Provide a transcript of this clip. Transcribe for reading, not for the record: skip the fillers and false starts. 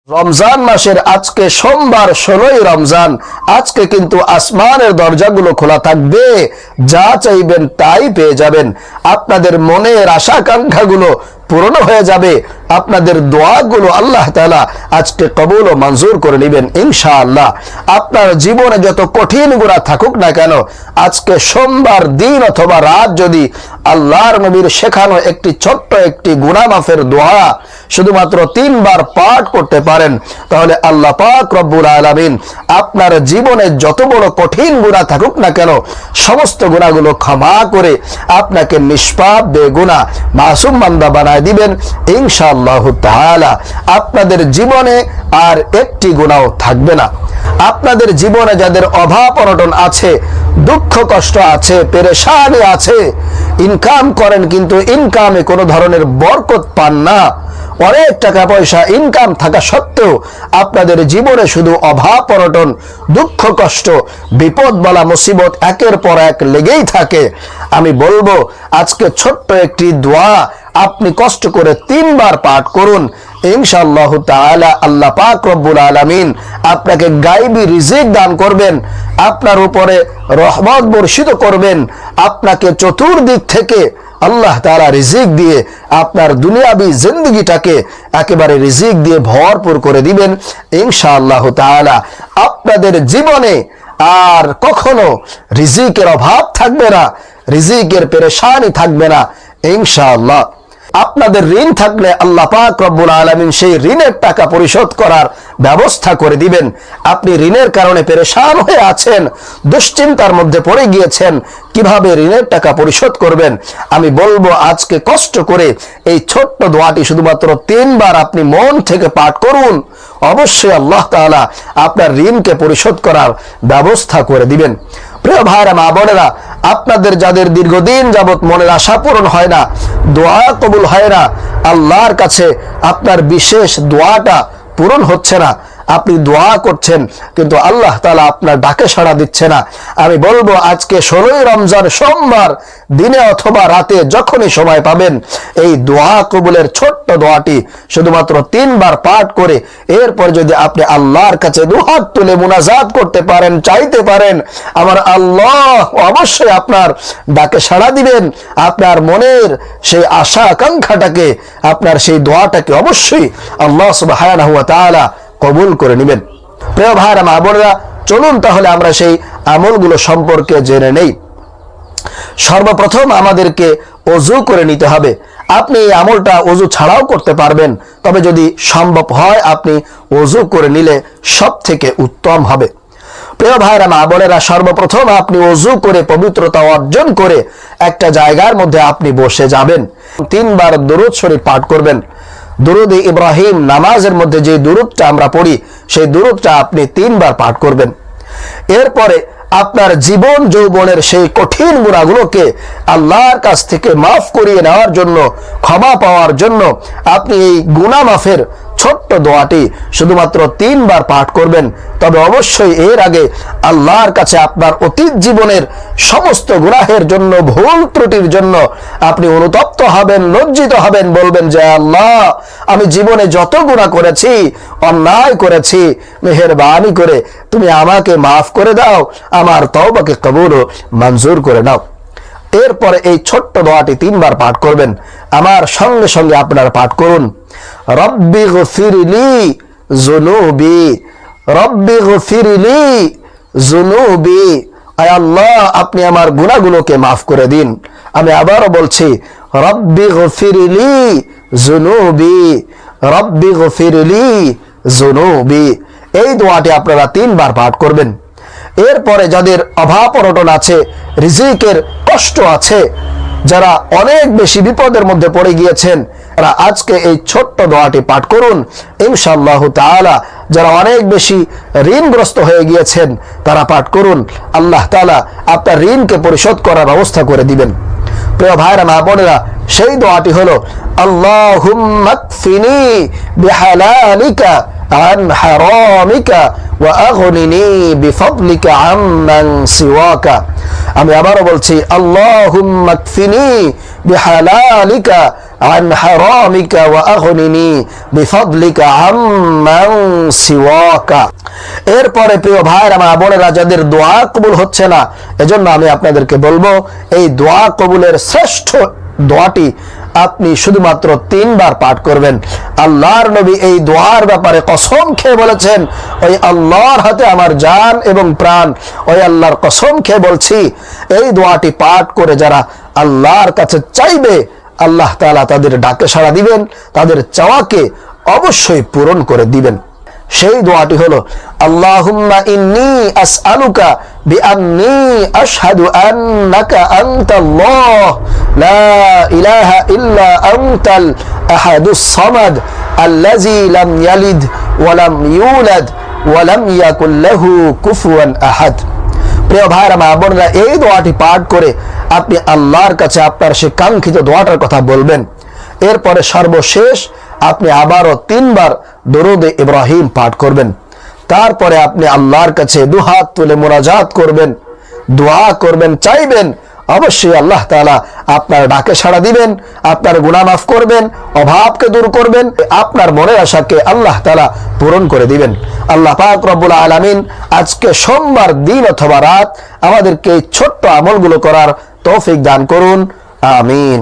রমজান মাসের আজকে সোমবার 16ই রমজান। আজকে কিন্তু আসমানের দরজাগুলো খোলা থাকবে, যা চাইবেন তাই পেয়ে যাবেন। আপনাদের মনের আশা-আকাঙ্ক্ষাগুলো পূরণ হয়ে যাবে, আপনাদের দোয়াগুলো আল্লাহ তাআলা আজকে কবুল ও মঞ্জুর করে নেবেন ইনশাআল্লাহ। আপনার জীবনে যত কঠিন গুনাহ থাকুক না কেন, আজকে সোমবার দিন অথবা রাত যদি আল্লাহর নবীর শেখানো একটি ছোট্ট একটি গুনাহ মাফের দোয়া শুধুমাত্র 3 বার পাঠ করতে পারেন, তাহলে আল্লাহ পাক রব্বুল আলামিন আপনার জীবনে যত বড় কঠিন গুনাহ থাকুক না কেন, সমস্ত গুনাহগুলো ক্ষমা করে আপনাকে নিষ্পাপ বেগুনাহ মাসুম বান্দা বানায় দিবেন ইনশাআল্লাহ তাআলা। আপনাদের জীবনে আর একটি গুনাহ থাকবে না। আপনাদের জীবনে যাদের অভাব অনটন আছে, দুঃখ কষ্ট আছে, পেরেশানি আছে, ইনকাম করেন কিন্তু ইনকামে কোনো ধরনের বরকত পান না, অনেক টাকা পয়সা ইনকাম থাকা সত্ত্বেও আপনাদের জীবনে শুধু অভাব অনটন, দুঃখ কষ্ট, বিপদ বলা মুসিবত একের পর এক লেগেই থাকে, আমি বলবো আজকে ছোট্ট একটি দোয়া আপনি কষ্ট করে 3 বার পাঠ করুন ইনশাআল্লাহ তাআলা। আল্লাহ পাক রব্বুল আলামিন আপনাকে গায়বী রিজিক দান করবেন, আপনার উপরে রহমত বর্ষিত করবেন, আপনাকে চতুর্দিক থেকে আল্লাহ তাআলা রিজিক দিয়ে আপনার দুনিয়াবি জিন্দেগিটাকে একেবারে রিজিক দিয়ে ভরপুর করে দিবেন ইনশাআল্লাহ তাআলা। আপনাদের জীবনে আর কখনো রিজিকের অভাব থাকবে না, রিজিকের পেরেশানি থাকবে না ইনশাআল্লাহ। আপনাদের ঋণ থাকলে আল্লাহ পাক রব্বুল আলামিন সেই ঋণের টাকা পরিশোধ করার ব্যবস্থা করে দিবেন। আপনি ঋণের কারণে পেরেশান হয়ে আছেন, দুশ্চিন্তার মধ্যে পড়ে গিয়েছেন, কিভাবে ঋণের টাকা পরিশোধ করবেন, আমি বলবো আজকে কষ্ট করে এই ছোট্ট দোয়াটি শুধুমাত্র 3 বার আপনি মন থেকে পাঠ করুন, অবশ্যই আল্লাহ তাআলা আপনার ঋণকে পরিশোধ করার ব্যবস্থা করে দিবেন। প্রিয় ভাইরা মা বোনেরা, আপনাদের যাদের দীর্ঘদিন যাবত মনের আশা পূরণ হয় না, দোয়া কবুল হয় না, আল্লাহর কাছে আপনার বিশেষ দোয়াটা পূরণ হচ্ছে না, আপনি দোয়া করছেন কিন্তু আল্লাহ তাআলা আপনার ডাকে সাড়া দিচ্ছে না, আমি বলবো আজকে 16ই রমজান সোমবার দিনে অথবা রাতে যখনই সময় পাবেন এই দোয়া কবুলের ছোট্ট দোয়াটি শুধুমাত্র 3 বার পাঠ করে এরপর যদি আপনি আল্লাহর কাছে দুহাত তুলে মুনাজাত করতে পারেন, চাইতে পারেন, আমার আল্লাহ অবশ্যই আপনার ডাকে সাড়া দিবেন, আপনার মনের সেই আশা আকাঙ্ক্ষাটাকে, আপনার সেই দোয়াটাকে অবশ্যই আল্লাহ সুবহানাহু ওয়া তাআলা কবুল করে নেবেন। প্রিয় ভাইরা মা বোনেরা, চলুন তাহলে আমরা সেই আমলগুলো সম্পর্কে জেনে নেই। সর্বপ্রথম আমাদেরকে ওযু করে নিতে হবে। আপনি এই আমলটা ওযু ছাড়াও করতে পারবেন, তবে যদি সম্ভব হয় আপনি ওযু করে নিলে সব থেকে উত্তম হবে। প্রিয় ভাইরা মা বোনেরা, সর্বপ্রথম আপনি ওযু করে পবিত্রতা অর্জন করে একটা জায়গার মধ্যে আপনি বসে যাবেন, 3 বার দরুদ শরীফ পাঠ করবেন। দুরুদ ইব্রাহিম নামাজের মধ্যে যে দুরুদটা আমরা পড়ি সেই দুরুদটা আপনি 3 বার পাঠ করবেন। এরপরে আপনার জীবন যৌবনের সেই কঠিন গুনাহগুলোকে আল্লাহর কাছ থেকে মাফ করিয়ে নেওয়ার জন্য, ক্ষমা পাওয়ার জন্য আপনি এই গুনাহ মাফের ছোট্ট দোয়াটি শুধুমাত্র 3 বার পাঠ করবেন। তবে অবশ্যই এর আগে আল্লাহর কাছে আপনার অতীত জীবনের সমস্ত গুনাহের জন্য, ভুল ত্রুটির জন্য আপনি অনুতপ্ত হবেন, লজ্জিত হবেন, বলবেন যে আল্লাহ আমি জীবনে যত গুনাহ করেছি, অন্যায় করেছি, মেহেরবানি করে তুমি আমাকে মাফ করে দাও, আমার তওবাকে কবুল ও মঞ্জুর করে নাও। এরপরে এই ছোট্ট দোয়াটি 3 বার পাঠ করবেন। আমার সঙ্গে সঙ্গে আপনারা পাঠ করুন, রব্বি গফিরলি যুনুবি, রব্বি গফিরলি যুনুবি, আয় আল্লাহ আপনি আমার গুনাহগুলোকে মাফ করে দিন। আমি আবারও বলছি, রব্বি গফিরলি যুনুবি, রব্বি গফিরলি যুনুবি। এই দোয়াটি আপনারা 3 বার পাঠ করবেন। এরপরে যাদের অভাব অনটন আছে, রিজিকের কষ্ট আছে, যারা অনেক বেশি বিপদের মধ্যে পড়ে গিয়েছেন, তারা আজকে এই ছোট্ট দোয়াটি পাঠ করুন ইনশাআল্লাহ তাআলা। যারা অনেক বেশি ঋণগ্রস্ত হয়ে গিয়েছেন তারা পাঠ করুন, আল্লাহ তাআলা আপনার ঋণকে পরিশোধ করার ব্যবস্থা করে দিবেন। প্রিয় ভাইরা মা বোনেরা, সেই দোয়াটি হলো আল্লাহুম্মা কফিনি বিহালালিকা আন হারামিকা ওয়া আগনিনি বিফদলিকা আম্মান সিওয়াকা। আমি আবারও বলছি, আল্লাহুম্মা কফিনি বিহালালিকা عن حرامك وأغنني بفضلك عمن سواك। এরপরে প্রিয় ভাইরা মা বোনেরা, যাদের দোয়া কবুল হচ্ছে না, এজন্য আমি আপনাদেরকে বলবো এই দোয়া কবুলের শ্রেষ্ঠ দোয়াটি আপনি শুধুমাত্র 3 বার পাঠ করবেন। আল্লাহর নবী এই দোয়ার ব্যাপারে কসম খেয়ে বলেছেন, ওই আল্লাহর হাতে আমার জান এবং প্রাণ, ওই আল্লাহর কসম খেয়ে বলছি, এই দোয়াটি পাঠ করে যারা আল্লাহর কাছে চাইবে, আল্লাহ তাআলা তাদের ডাকে সাড়া দিবেন, তাদের চাওয়াকে অবশ্যই পূরণ করে দিবেন। সেই দোয়াটি হলো, আল্লাহুম্মা ইন্নী আসআলুকা বিআন্নী আশহাদু আন্নাকা আনতাল্লাহ লা ইলাহা ইল্লা আনতাল আহাদুস সামাদ আল্লাযী লাম ইয়ালিদ ওয়া লাম ইউলাদ ওয়া লাম ইয়াকুল লাহু কুফুয়ান আহাদ। প্রিয় ভাইরা মা বোনেরা, এই দোয়াটি পাঠ করে আপনি আল্লাহর কাছে আপনার সেই কাঙ্ক্ষিত দোয়াটার কথা বলবেন। এরপরে সর্বশেষ আপনি আবারও 3 বার দরুদে ইব্রাহিম পাঠ করবেন। তারপরে আপনি আল্লাহর কাছে দুহাত তুলে মুনাজাত করবেন, দোয়া করবেন, চাইবেন। অবশ্যই আল্লাহ তাআলা আপনার ডাকে সাড়া দিবেন, আপনার গুনাহ মাফ করবেন, অভাবকে দূর করবেন, আপনার মনের আশাকে আল্লাহ তাআলা পূরণ করে দিবেন। আল্লাহ পাক রব্বুল আলামিন আজকে সোমবার দিন অথবা রাত আমাদেরকে এই ছোট্ট আমলগুলো করার তৌফিক দান করুন। আমিন।